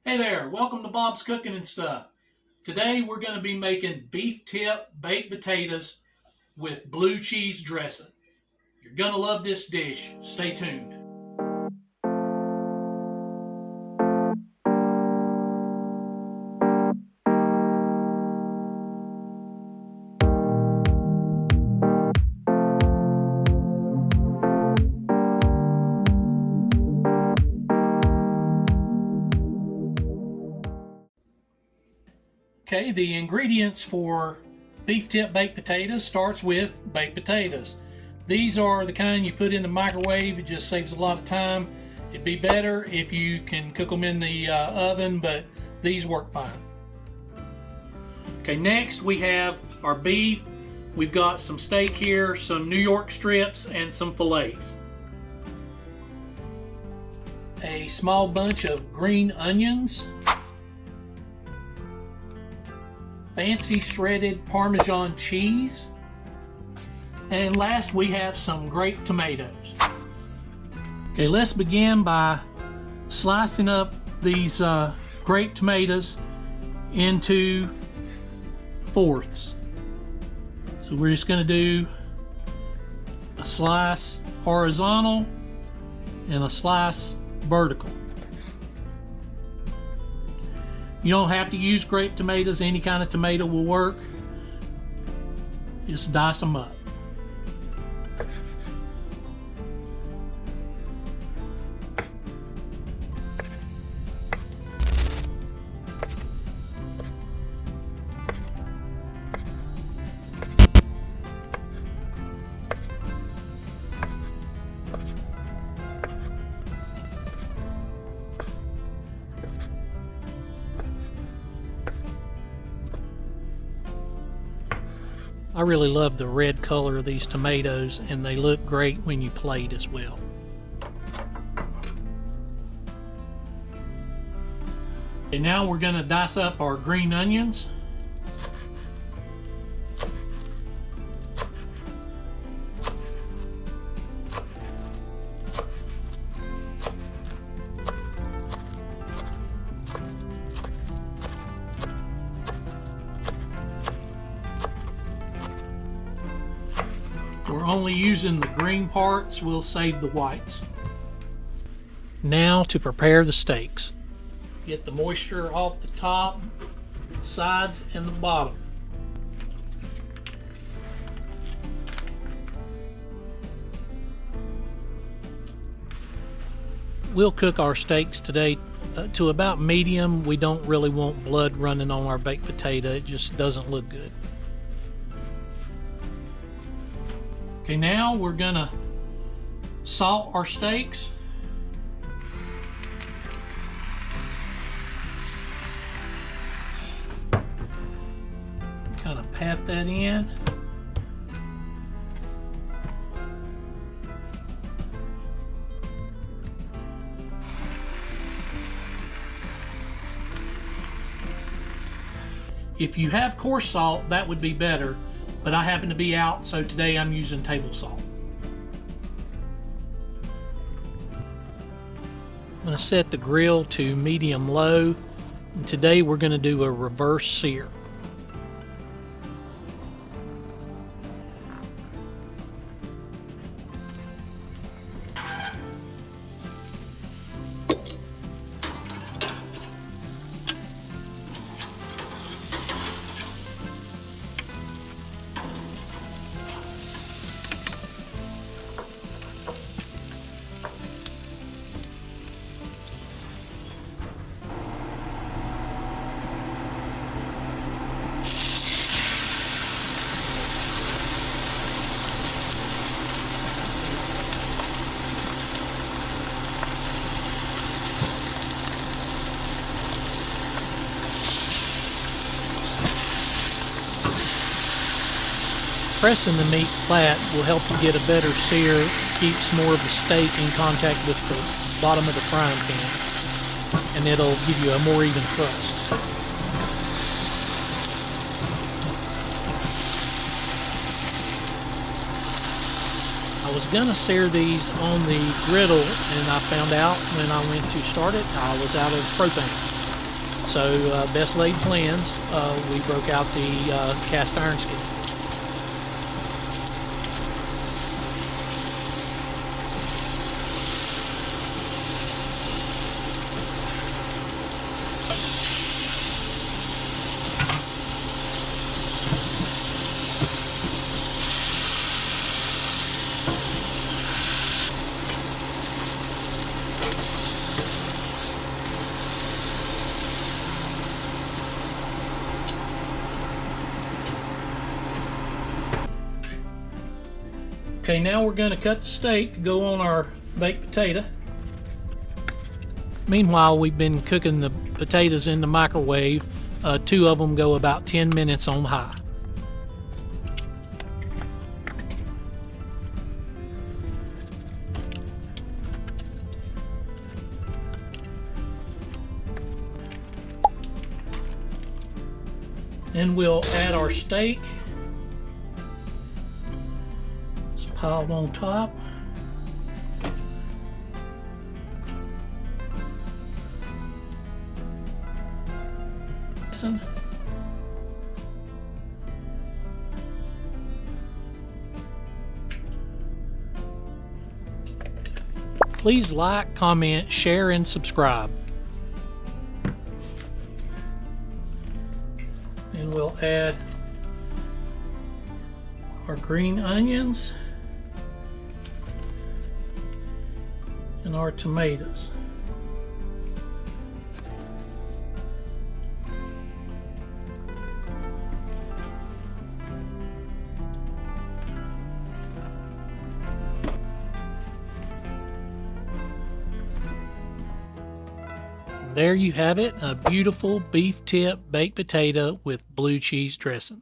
Hey there, welcome to Bob's Cooking and Stuff. Today we're going to be making beef tip baked potatoes with blue cheese dressing. You're going to love this dish. Stay tuned. Okay, the ingredients for beef tip baked potatoes starts with baked potatoes. These are the kind you put in the microwave. It just saves a lot of time. It'd be better if you can cook them in the oven, but these work fine. Okay, next we have our beef. We've got some steak here, some New York strips, and some fillets. A small bunch of green onions. Fancy shredded Parmesan cheese. And last we have some grape tomatoes. Okay, let's begin by slicing up these grape tomatoes into fourths. So we're just going to do a slice horizontal and a slice vertical. You don't have to use grape tomatoes. Any kind of tomato will work. Just dice them up. I really love the red color of these tomatoes, and they look great when you plate as well. Okay, now we're going to dice up our green onions. We're only using the green parts. We'll save the whites. Now to prepare the steaks. Get the moisture off the top, sides, and the bottom. We'll cook our steaks today to about medium. We don't really want blood running on our baked potato. It just doesn't look good. Okay, now we're gonna salt our steaks. Kind of pat that in. If you have coarse salt, that would be better. But I happen to be out, so today I'm using table salt. I'm going to set the grill to medium low, and today we're going to do a reverse sear. Pressing the meat flat will help you get a better sear, keeps more of the steak in contact with the bottom of the frying pan, and it'll give you a more even crust. I was gonna sear these on the griddle, and I found out when I went to start it, I was out of propane. So best laid plans, we broke out the cast iron skillet. Okay, now we're going to cut the steak to go on our baked potato. Meanwhile, we've been cooking the potatoes in the microwave. 2 of them go about 10 minutes on high. Then we'll add our steak. It's piled on top. Please like, comment, share, and subscribe. And we'll add our green onions and our tomatoes. There you have it, a beautiful beef tip baked potato with blue cheese dressing.